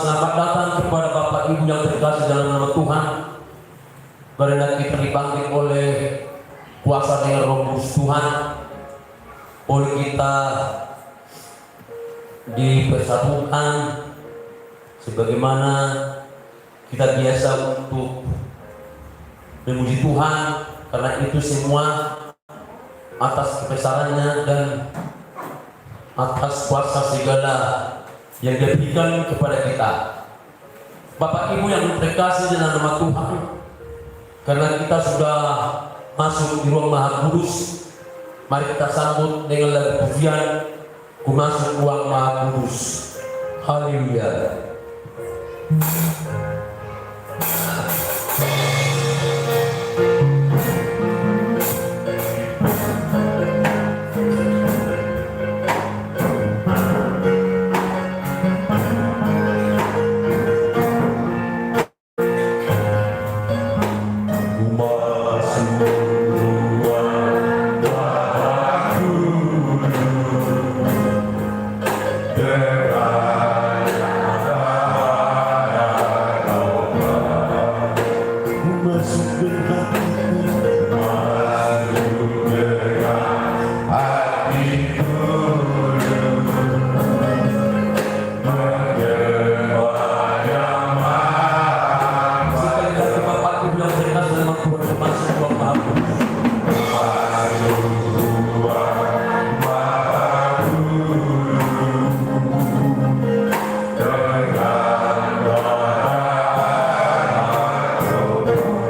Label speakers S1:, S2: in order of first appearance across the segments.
S1: Selamat datang kepada Bapak Ibu yang terkasih dalam nama Tuhan. Karena kita dibangkit oleh kuasa dengan Roh Kudus Tuhan, oleh kita dipersatukan sebagaimana kita biasa untuk memuji Tuhan, karena itu semua atas kebesarannya dan atas kuasa segala yang diberikan kepada kita. Bapak Ibu yang terkasih dalam nama Tuhan, karena kita sudah masuk di ruang Maha Kudus, mari kita sambut dengan lagu pujian Ku Masuk Ruang Maha Kudus. Haleluya.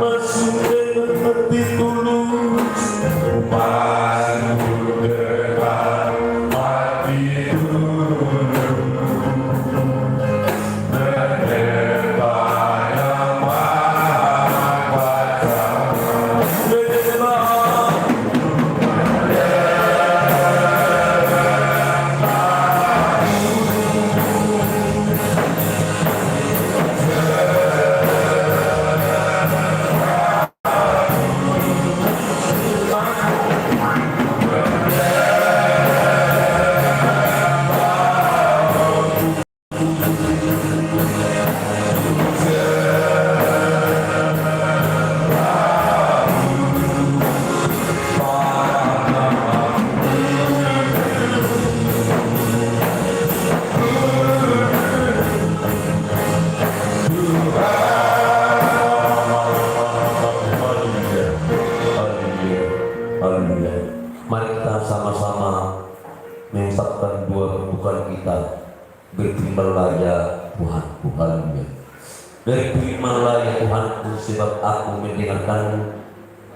S2: Masuk
S1: menyusahkan dua kebukan kita. Berfirmanlah ya Tuhan, haleluya. Berfirmanlah ya Tuhanku, sebab aku mendengarkanmu.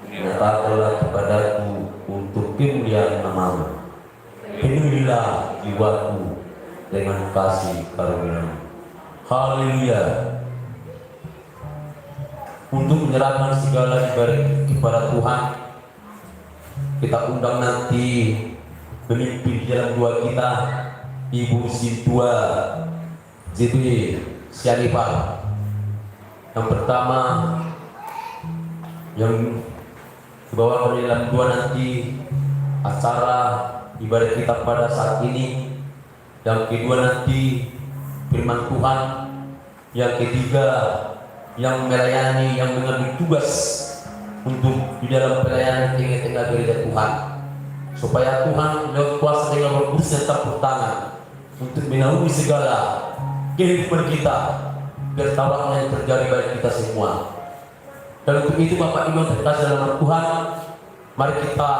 S1: Nyatakanlah kepadaku untuk kemuliaan nama-Mu. Penuhilah jiwaku dengan kasih karunia-Mu. Haleluya. Untuk menyerahkan segala ibadah kepada Tuhan, kita undang nanti pemimpin jalan dua kita, Ibu Sintua JB Syarifah. Yang pertama yang dibawa dalam dua nanti acara ibadah kita pada saat ini. Yang kedua nanti firman Tuhan. Yang ketiga yang melayani, yang mengambil tugas untuk di dalam pelayanan tengah-tengah gereja Tuhan, supaya Tuhan lewat kuasa dengan Roh Kudus yang terpur tangan untuk menaungi segala kehidupan kita, biar tawaran yang terjadi bagi kita semua. Dan untuk itu Bapak Ibu yang terkasih dalam Tuhan, mari kita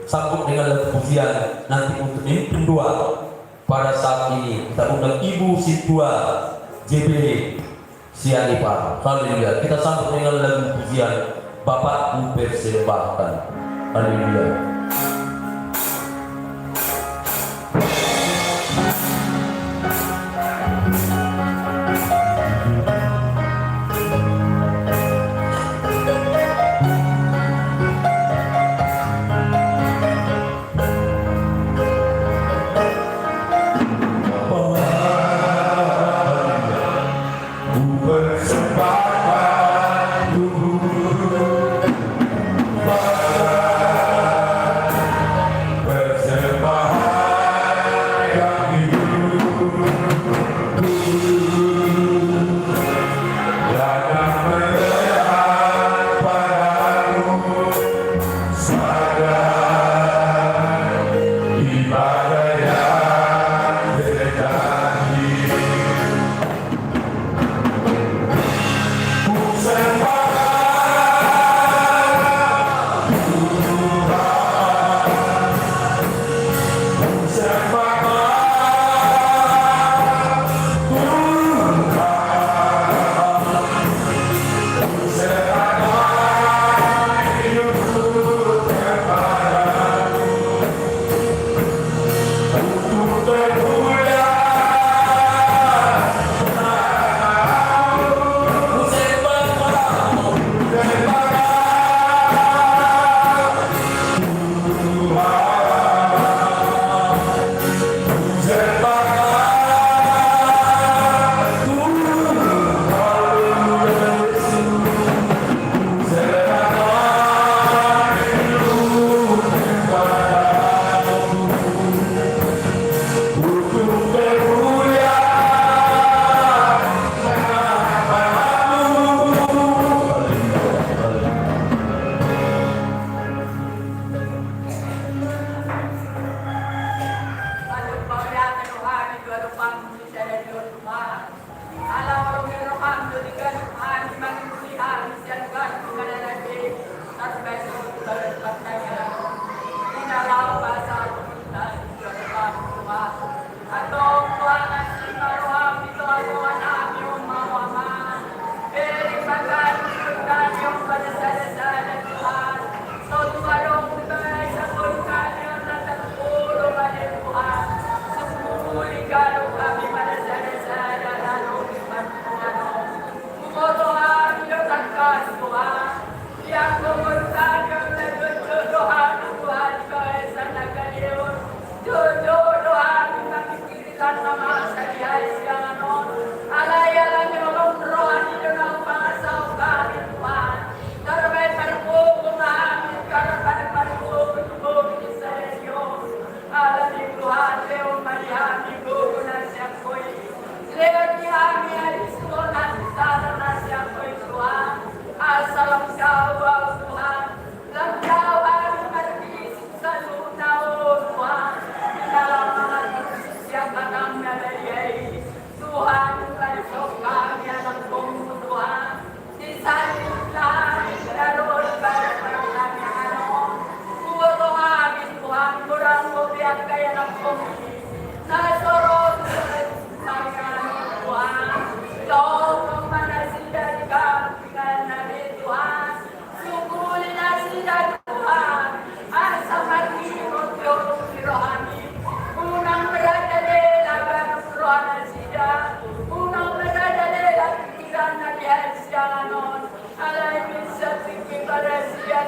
S1: sambut dengan lagu pujian nanti untuk memimpin doa pada saat ini. Kita undang Ibu Sintua JB Syarifah. Haleluya. Kita sambut dengan lagu pujian Bapakku persembahkan. Haleluya.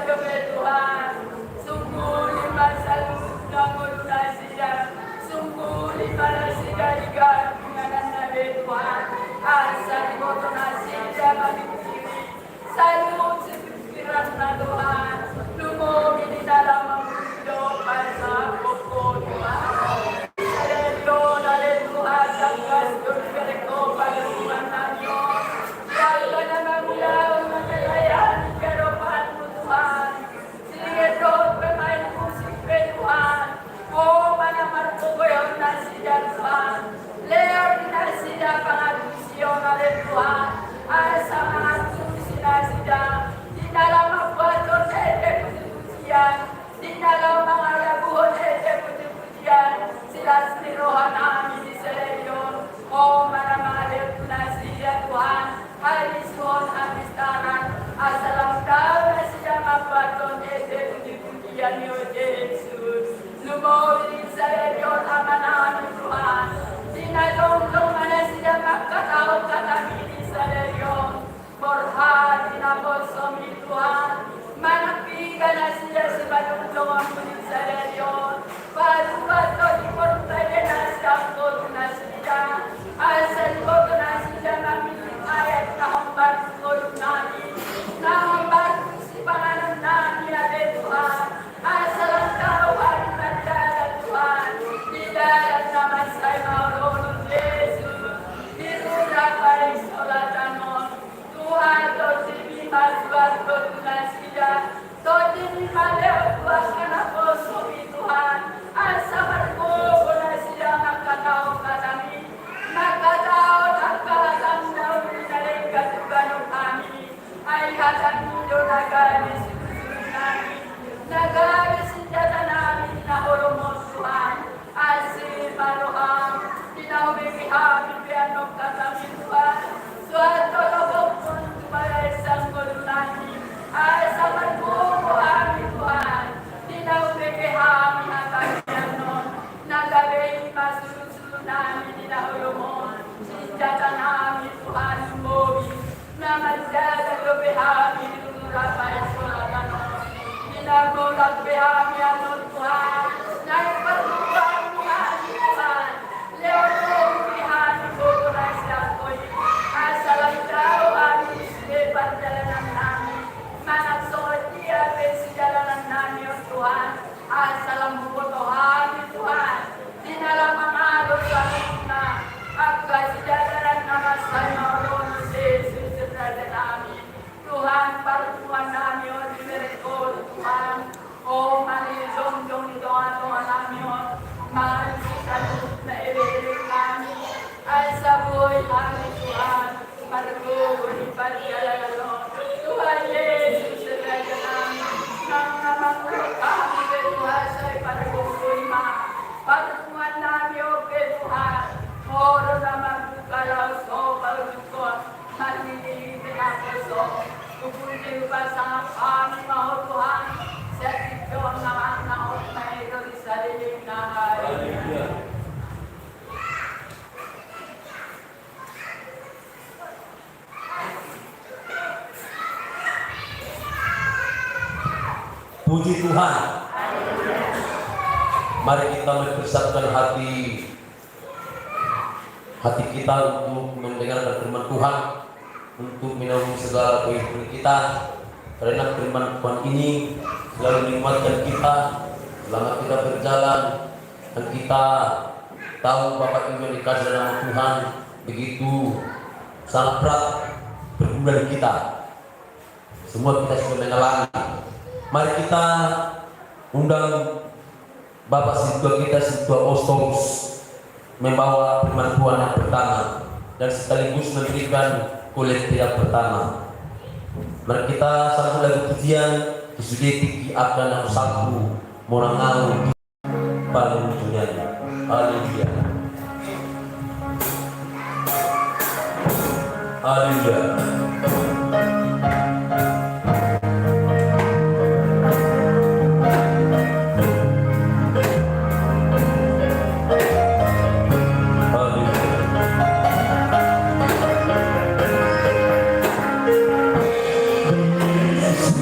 S2: kami Tuhan. Sungguh lima salutna modulasiya. Sungguh lima nasiya dengan Nabi Tuhan. Asal modulasiya bagi diri. Salut sepikiran Tuhan. Lumogi di dalam mundo pada pokok Tuhan. Seredo dari Tuhan sangkas berkereko pada Tuhan Nabi. Kalau nama mulau mengelayani keropanmu Tuhan. Seredo pemain musik Tuhan. Oh mana marco boyong nasiya Tuhan. Leon nasiya pangadusion oleh Tuhan. Asa mengatusi nasiya. Di dalam membuat puji-pujian, di dalam mengalabuhon puji-pujian, silas di rohanami di seleyon. Oh mana mengalir nasiya Tuhan. Hari suhon habis tangan. Asalam kau nasiya membuat puji-pujian yo Yesus. Lumori seleyon amanami Tuhan. Dinadong-dong nasiya makatao katami di seleyon. Borhati na bosomi Tuhan. Manapigan na siya sa badong-dong ang kulit sa leyon. Bato-bato di portay na siya ko na siya. Asal ko na siya mamiling ayat na hambar ko nani. Na hambar ko si pangalan nani na Tuhan. Asal ang kawan na dala Tuhan. Di dalat na masay maulong Jesus. Dirurang paring solatan mo. Tuhan, Tuhan, Tuhan, Tuhan, Tuhan, Tuhan, Tuhan, Tuhan, Tuhan, asa marko na siya nakatao kami, nakatao nakalang daw rinalay katuganong kami, ay hatang mundo nagalis namin, nagalis sinjata namin na horomos Tuhan, asin marohang, tinawimihami pianong kami Tuhan, suato lobok pun tumalay sang kolunani, asa marko kami Tuhan, tinawimihami na kamianon, nagabay masulun-sulun namin ninahulumon, sinjata namin Tuhan umobi, na magdadagabihami nurapay sulaganon, ginagulagabihami anon Tuhan, na ipatutuan Tuhan Tuhan, leon mo bihani ko na siya ko'y, asalang tao amin sinepan jalanan namin, managsuot niya jalanan namin o Tuhan, asalang bukotohan ni Tuhan, dinalang mga alos sa na, agkasijadaran na masay maulong si Jesus sa namin, Tuhan, partuan namin o dimereko Tuhan, o manilong-dong doon namin o, mahal-salut na ibilig namin, ay sa buhay namin Tuhan, marugod ipagkalalong, Tuhan Jesus sa namin, nang namangulog kami kay Tuhan sa'y parugod ma, partuan namin o kay Tuhan, oro na magkukalaw so, parugod, malilipin ako so, kukuliw ba sa kami maho Tuhan, sa tityon naman na o mayroon sa lilim na hari.
S1: Puji Tuhan. Mari kita mempersatukan hati kita untuk mendengarkan firman Tuhan, untuk minum segala kehidupan kita, karena firman Tuhan ini selalu menguatkan kita selama kita berjalan, dan kita tahu Bapak Ibu yang dikasih dalam nama Tuhan begitu sangat berat berguna di kita. Semua kita sudah mengalami. Mari kita undang Bapak Sintua kita, Sintua Ostorus, membawa firman Tuhan yang pertama dan sekaligus memberikan kolektif yang pertama. Mari kita satu lagu pujian disudeti akan satu morangalu paling dunia. Haleluya. Haleluya.
S3: Yesus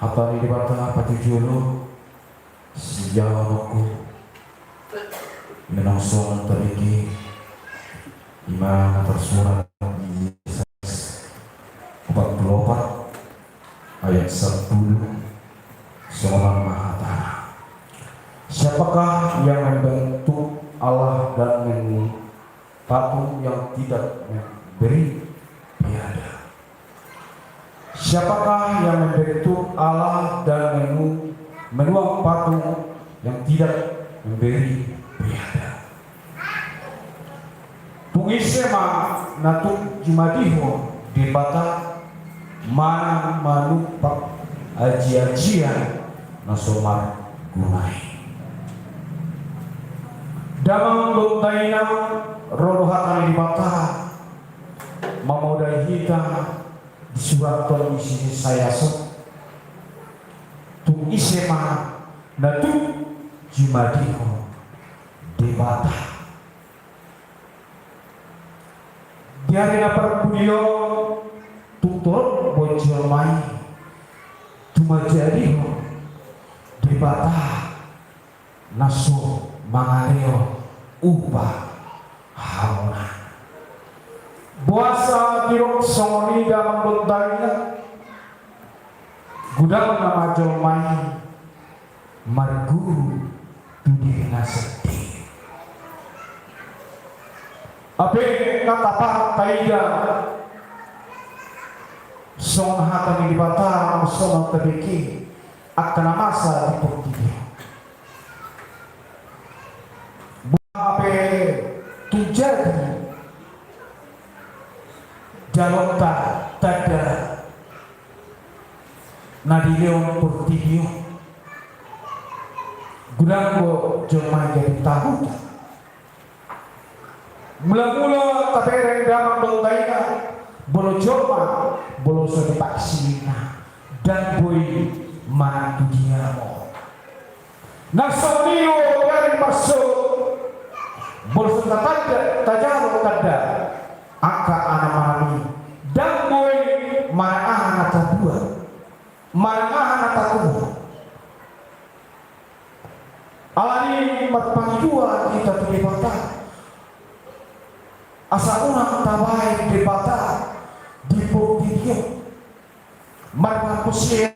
S3: Atau di bawah patujulu sejauh aku menang suara teriki Imam tersurat Yesus 44 ayat 10 Seorang Maha Ta'ala. Siapakah yang membentuk Allah dan membentuk patung yang tidak memberi tiada? Siapakah yang membentuk Allah dan menuang patung yang tidak memberi tiada? Tungisema natuk jumadiho di bata mana manupak aji-ajian nasomar gunai. Damang lontaina rolohatan di bata mamodai hita di surat tol isi saya so tu isema natu jumadiho debata diari na perbudio tutur bocor mai cuma jadi debata naso mangaleo upah hauna buasa dirok songoni dalam bentangnya gudang nama jomai marguru tudih naseti ape kata partaida song hata di bata song tebeki akan masa di portidio ape tujadi jalonta tada nadileon portidio gudango jomai jadi tahu mula-mula tabereng damang doltaina bolo joma bolo sodipaksina dan boy mantu diamo nasonio dari masuk bolo sodatanda tajaro tada aka anamani dan boy mana tabua mana tabua alani matpangidua kita terlibat asa orang tabai debata di portidio marma kusio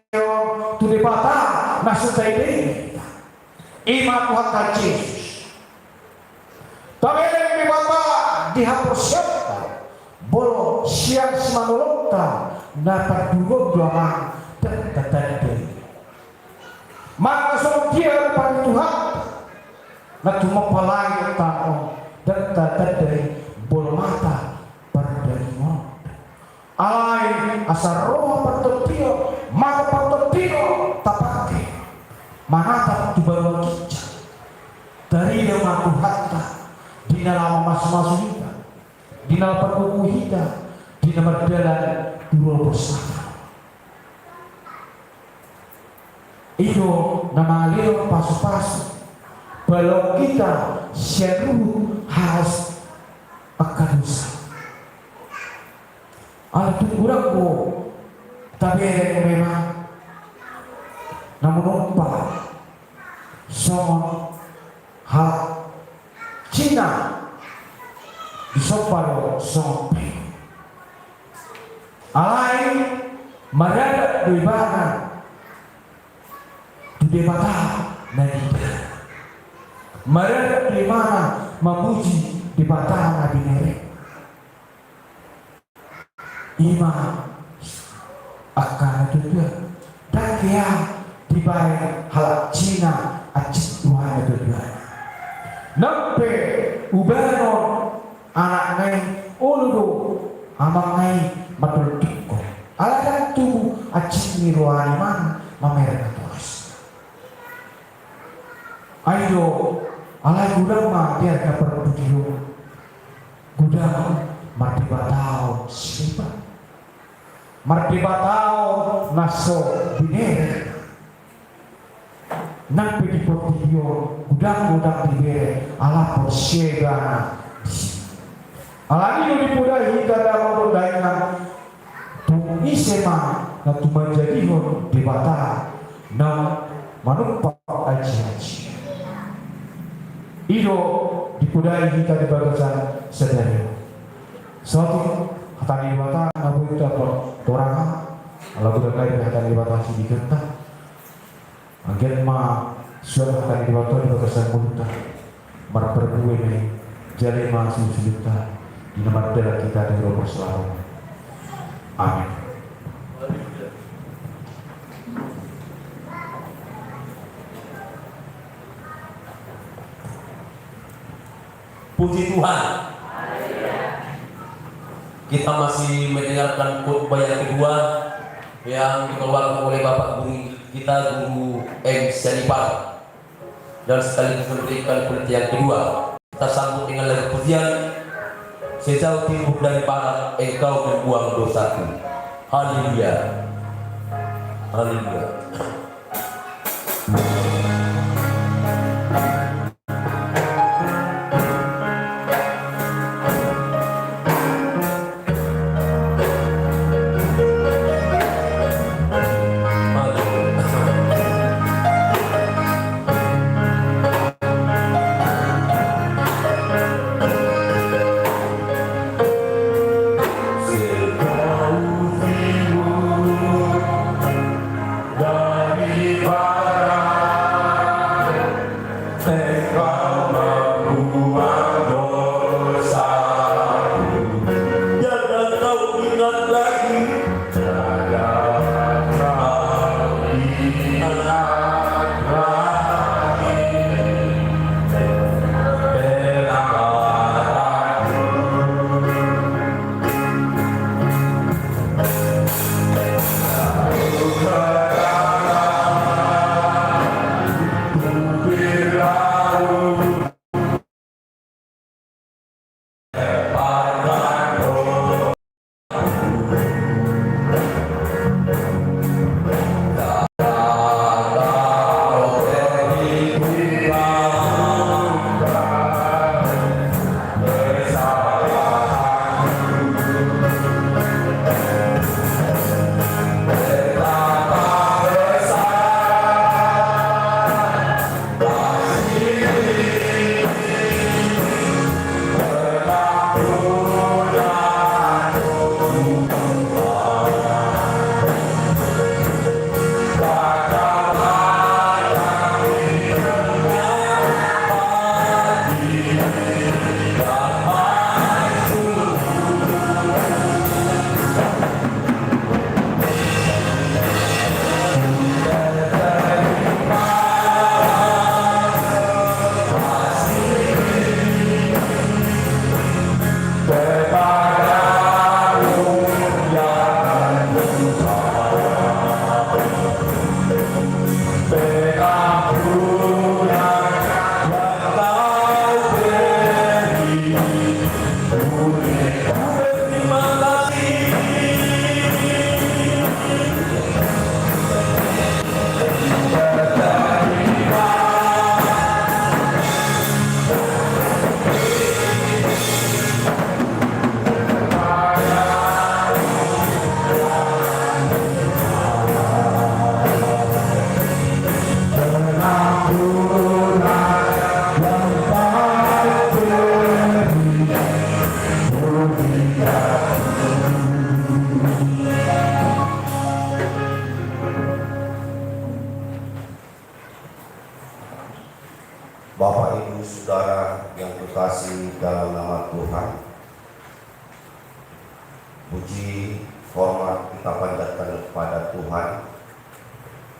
S3: tu debata nasutai ini ima Tuhan Yesus tapi debata dihapus bolo siang semanolota dapat dua doang dan tertadi maka semua dia pada Tuhan na cuma palai tahu dan tertadi bol mata perdana alai asar roh pertutio mata pertutio tapake manata tubaru kica dari nama Tuhan di dalam mas-mas kita di dalam perbuku kita di dalam jalan dua bersama itu nama leo pasu-pasu kalau kita seru harus akan dosa. Al tungguranku tapi memang namun umpa sama hak Cina disoparo sompe alai marada dibana di mata nanti marada di mana memuji di batang Nabi Nere ima akan juga dan dia dibayar hal Cina acik Tuhan juga nampe ubano anak ngai ulu amang ngai matul tiko ala tu acik ni ruani man mamereka terus ayo ala gudang mah dia dapat begitu gudang mati batau siapa mati batau naso binere nampi di portidio gudang binere ala porsiega ala ini dipudai hingga dalam rodainan tu isema na tumanjadihon debata na manumpak aji-aji. Ido dipudai kita di bagasan sederhana. Suatu hatani debata nabu itu toranga lagu dekai hatani debata si dikenta. Angin ma suara hatani debata di bagasan multa mar berdua ini jadi masih sulit di nama darah kita di roh selalu. Amin.
S1: Puji Tuhan. Kita masih mendengarkan khotbah yang kedua yang dikeluarkan oleh Bapak Guru kita, Guru M. Syarifah, dan sekaligus memberikan penelitian kedua. Kita sambut dengan lagu pujian Sejauh timur dari barat engkau membuang dosaku. Haleluya. Haleluya.
S4: Bapak Ibu Saudara yang terkasih dalam nama Tuhan, puji hormat kita panjatkan kepada Tuhan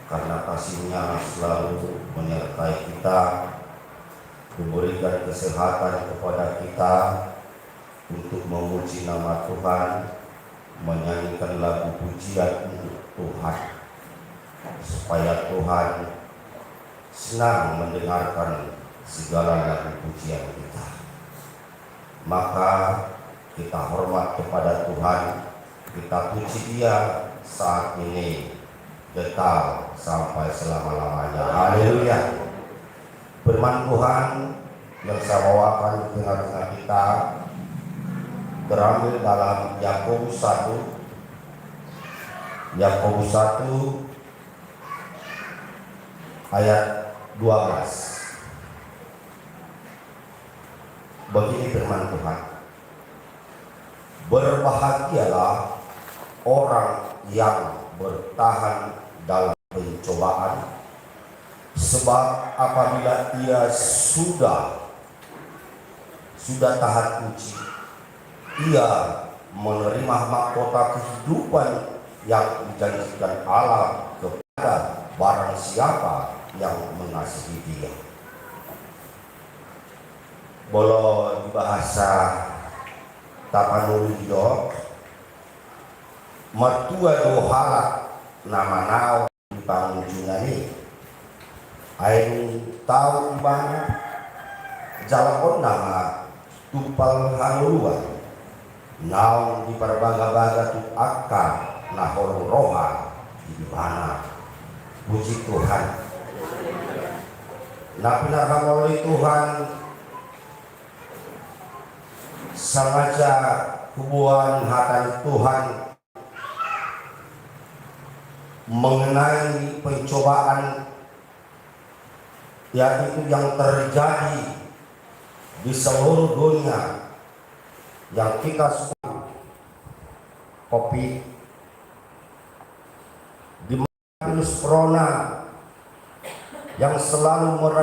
S4: karena kasih-Nya selalu menyertai kita, memberikan kesehatan kepada kita untuk memuji nama Tuhan, menyanyikan lagu pujian untuk Tuhan, supaya Tuhan senang mendengarkan segala lagu pujian kita. Maka kita hormat kepada Tuhan, kita puji Dia saat ini, kekal sampai selama-lamanya. Haleluya. Firman Tuhan yang saya bawakan di tengah-tengah kita terambil dalam Yakobus 1 Yakobus 1 ayat 12. Begini firman Tuhan, berbahagialah orang yang bertahan dalam pencobaan, sebab apabila ia sudah tahan uji, ia menerima mahkota kehidupan yang dijanjikan Allah kepada barang siapa yang mengasihi Dia. Bolo di bahasa Tapanuli Jog, mertua dohalak nama nao di pangunjungan ini. Aing tahu di mana jalan nama tupal hanuluan, naung di perbaga-baga tu akar nahor roha di mana. Puji Tuhan. Napinarham oleh Tuhan sengaja hubungan hatan Tuhan mengenai pencobaan yaitu yang terjadi di seluruh dunia yang kita sebut COVID, di mana virus corona yang selalu